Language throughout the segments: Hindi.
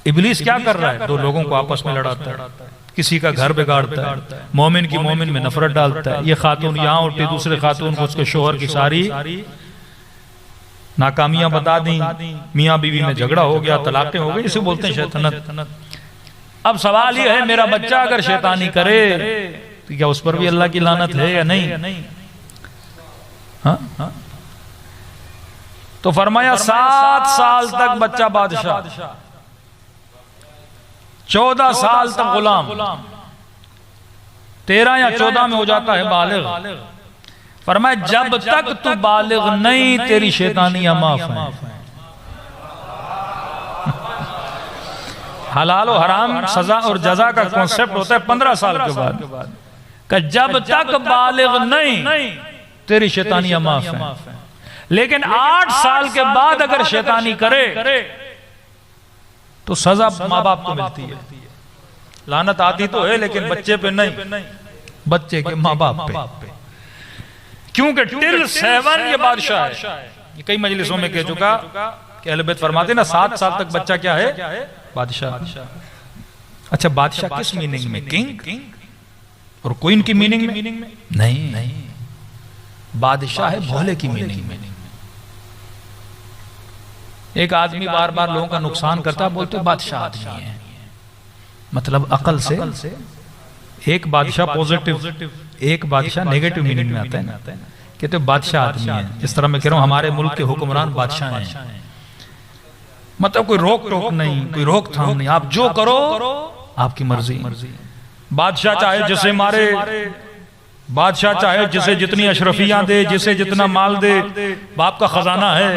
इब्लीस क्या कर रहा है? दो लोगों को आपस में लड़ाता है, किसी का घर बिगाड़ता है, मोमिन की मोमिन में नफरत डालता है। ये खातून यहाँ उठती, दूसरे खातून को उसके शोहर की सारी नाकामियां बता दी, मियाँ बीवी में झगड़ा हो गया, तलाकें हो गई, इसे बोलते हैं शैतानत। अब सवाल ये है, मेरा बच्चा अगर शैतानी करे तो क्या उस पर भी अल्लाह की लानत है या नहीं? हाँ? तो फरमाया 7 साल तक बच्चा बादशाह, 14 साल तक गुलाम, 13 या 14 में हो जाता है बालिग। फरमाया जब तक तू बालिग नहीं तेरी शैतानियां माफ हैं। हलाल और हराम सजा और जजा का कॉन्सेप्ट होता है 15 साल के बाद का, जब तक बालिग नहीं तेरी शैतानियां माफ हैं। लेकिन 8 साल के बाद अगर शैतानी करे तो सजा माँ बाप को मिलती है। लानत आती तो है लेकिन बच्चे पे नहीं, बच्चे के माँ बाप पे, क्योंकि टिल 7 ये बादशाह है। ये कई मजलिसों में कह चुका कि अहले बैत फरमाते ना 7 साल तक बच्चा क्या है? बादशाह। अच्छा, बादशाह किस मीनिंग में? किंग और क्वीन की मीनिंग में? नहीं, बादशाह है भोले की मीनिंग में। एक आदमी बार बार लोगों का नुकसान करता, बोलते बादशाह आदमी है, मतलब अकल से। एक बादशाह पॉजिटिव, एक बादशाह नेगेटिव मीनिंग में आता है ना, कहते बादशाह आदमी है। इस तरह मैं कह रहा हूं हमारे मुल्क के हुक्मरान बादशाह हैं, मतलब कोई रोक टोक नहीं, कोई रोकथाम नहीं, आप जो करो आपकी मर्जी। बादशाह चाहे जिसे मारे, बादशाह चाहे जिसे जितनी अशरफियां दे, जिसे जितना माल दे, बाप का खजाना है,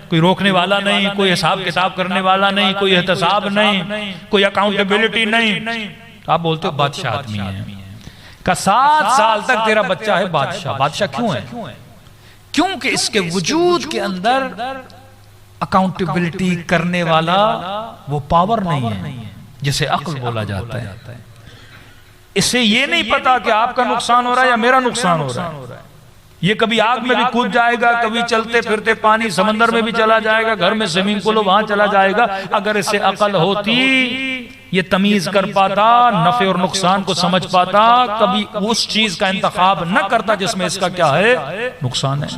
कोई रोकने वाला नहीं, कोई हिसाब किताब करने वाला नहीं, कोई एहतसाब नहीं, कोई अकाउंटेबिलिटी नहीं। आप बोलते हो बादशाह आदमी है। का 7 साल तक तेरा बच्चा है बादशाह। बादशाह क्यों है? क्योंकि इसके वजूद के अंदर अकाउंटेबिलिटी करने वाला वो पावर नहीं है जिसे अक्ल बोला जाता है। इससे ये नहीं पता कि आपका नुकसान हो रहा है या मेरा नुकसान हो रहा है। ये कभी आग में भी कूद जाएगा, कभी चलते फिरते पानी समंदर में भी चला जाएगा, घर में स्विमिंग पूल वहां चला जाएगा। अगर इससे अकल होती, ये तमीज कर पाता, नफे और नुकसान को समझ पाता, कभी उस चीज का इंतखाब न करता जिसमें इसका क्या है? नुकसान है।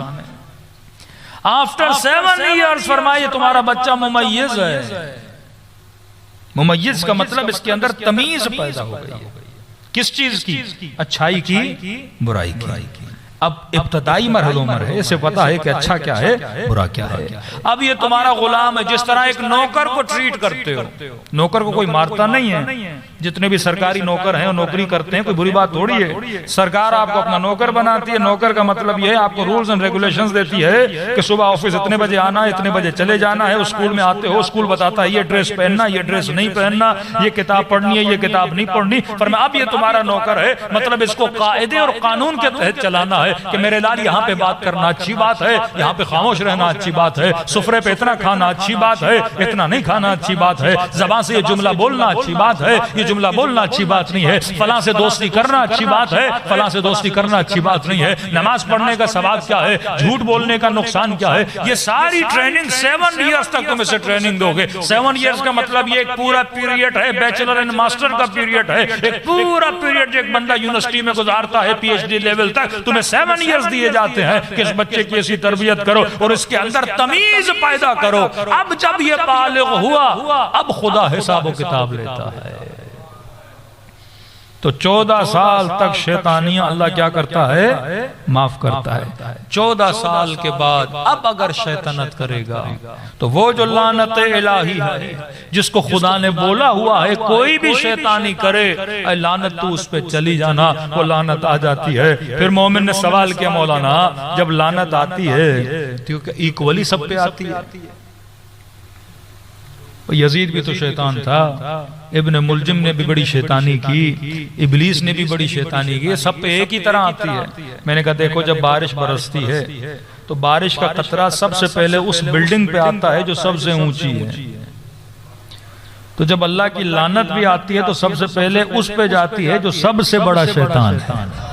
आफ्टर 7 ईयर्स फरमाइए तुम्हारा बच्चा मुमय्यिज है। मुमय्यिज का मतलब इसके अंदर तमीज पैदा हो गई है। किस चीज की? अच्छाई की, बुराई की। अब इब्तदाई मरहलों में है, इसे पता है कि अच्छा क्या है, बुरा क्या है। अब ये तुम्हारा गुलाम है। जिस तरह एक नौकर को ट्रीट करते हो, नौकर को कोई मारता नहीं है। जितने भी सरकारी नौकर हैं वो नौकरी करते हैं, कोई बुरी बात थोड़ी है। सरकार आपको अपना नौकर बनाती है। नौकर का मतलब ये है आपको रूल्स एंड रेगुलेशंस देती है कि सुबह ऑफिस इतने बजे आना है, इतने बजे चले जाना है। स्कूल में आते हो, स्कूल बताता है ये ड्रेस पहनना, ये ड्रेस नहीं पहनना, ये किताब पढ़नी है, ये किताब नहीं पढ़नी। पर अब ये तुम्हारा नौकर है, मतलब इसको कायदे और कानून के तहत चलाना है कि मेरे लाल यहाँ पे बात करना अच्छी बात है, यहाँ पे खामोश रहना अच्छी बात है, सुफरे पे इतना खाना अच्छी बात है, इतना नहीं खाना अच्छी बात है, ज़बान से ये जुमला बोलना अच्छी बात है, ये जुमला बोलना अच्छी बात नहीं है, फलां से दोस्ती करना अच्छी बात है, फलां से दोस्ती करना अच्छी बात नहीं है। नमाज पढ़ने का सवाब क्या है, झूठ बोलने का नुकसान क्या है। ये सारी ट्रेनिंग 7 ईयर्स तक तुम इसे ट्रेनिंग दोगे। 7 ईयर्स का मतलब ये एक पूरा पीरियड है, बैचलर एंड मास्टर का पीरियड है। एक पूरा पीरियड एक बंदा यूनिवर्सिटी में गुजारता है PhD लेवल तक, तुम्हें 7 ईयर्स दिए जाते हैं कि इस बच्चे की ऐसी तरबियत करो और इसके अंदर तमीज पैदा करो। अब जब ये बालिग हुआ, अब खुदा हिसाब किताब लेता है। तो 14 साल तक शैतानियां अल्लाह क्या करता है? माफ करता है। 14 साल के बाद अब अगर शैतानत करेगा तो वो जो लानत इलाही है जिसको खुदा ने बोला हुआ है कोई भी शैतानी करे लानत तू उस पे चली जाना, वो लानत आ जाती है। फिर मोमिन ने सवाल किया, मौलाना जब लानत आती है तो इक्वली सब पे आती है? यजीद भी तो शैतान था, इब्न मुलजिम ने भी बड़ी शैतानी की, इबलीस ने भी बड़ी शैतानी की, सब पे एक ही तरह आती है। मैंने कहा देखो जब बारिश बरसती है तो बारिश का कतरा सबसे पहले उस बिल्डिंग पे आता है जो सबसे ऊंची है। तो जब अल्लाह की लानत भी आती है तो सबसे पहले उस पे जाती है जो सबसे बड़ा शैतान है।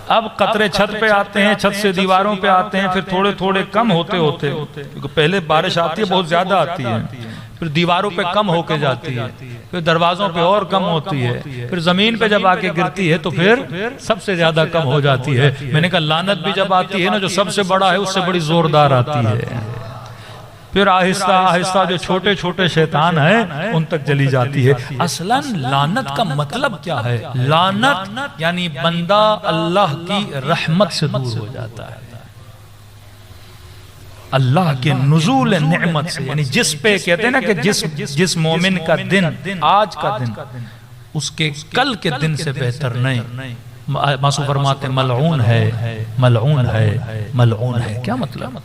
अब कतरे छत पे आते हैं, छत से दीवारों पे आते हैं, फिर थोड़े थोड़े कम होते होते, क्योंकि पहले बारिश आती है बहुत ज्यादा आती है, फिर दीवारों पे कम होके जाती है, फिर दरवाजों पे और कम होती है, फिर जमीन पे जब आके गिरती है तो फिर सबसे ज्यादा कम हो जाती है। मैंने कहा लानत भी जब आती है ना, जो सबसे बड़ा है उससे बड़ी जोरदार आती है, फिर आहिस्ता आहिस्ता जो छोटे छोटे शैतान हैं उन तक चली जाती है। असलन लानत का मतलब क्या है? लानत यानी बंदा अल्लाह की रहमत से दूर हो जाता है, अल्लाह के नुज़ूल नेमत से, यानी जिस पे कहते हैं ना कि जिस मोमिन का दिन, आज का दिन उसके कल के दिन से बेहतर नहीं। मासूम फरमाते मलऊन है, मलऊन है, मलऊन है। क्या मतलब?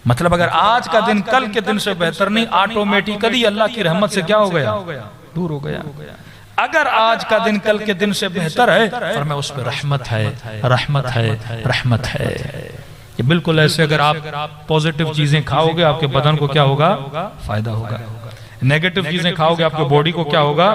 मतलब अगर आज का दिन कल के दिन से बेहतर नहीं, ऑटोमेटिकली अल्लाह की रहमत से क्या हो गया? दूर हो गया। अगर आज का दिन कल के दिन से बेहतर है, फरमाया उस पर रहमत है, रहमत है, रहमत है। ये बिल्कुल ऐसे अगर आप पॉजिटिव चीजें खाओगे आपके बदन को क्या होगा? फायदा होगा। नेगेटिव चीजें खाओगे आपके बॉडी को क्या होगा?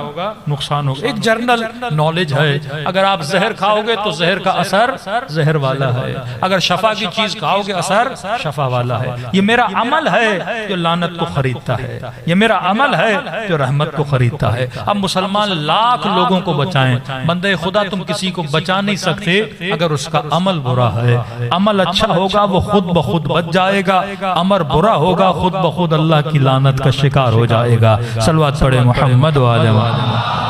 नुकसान होगा। एक जनरल नॉलेज है, अगर आप जहर खाओगे तो जहर का असर जहर वाला है, अगर शफा की चीज खाओगे असर शफा वाला है। ये मेरा अमल है जो लानत को खरीदता है, ये मेरा अमल है जो रहमत को खरीदता है। अब मुसलमान लाख लोगों को बचाएं, बंदे खुदा तुम किसी को बचा नहीं सकते अगर उसका अमल बुरा है। अमल अच्छा होगा वो खुद ब खुद बच जाएगा, अमल बुरा होगा खुद ब खुद अल्लाह की लानत का शिकार हो जाएगा। सलवात पढ़े मोहम्मद व आले मोहम्मद।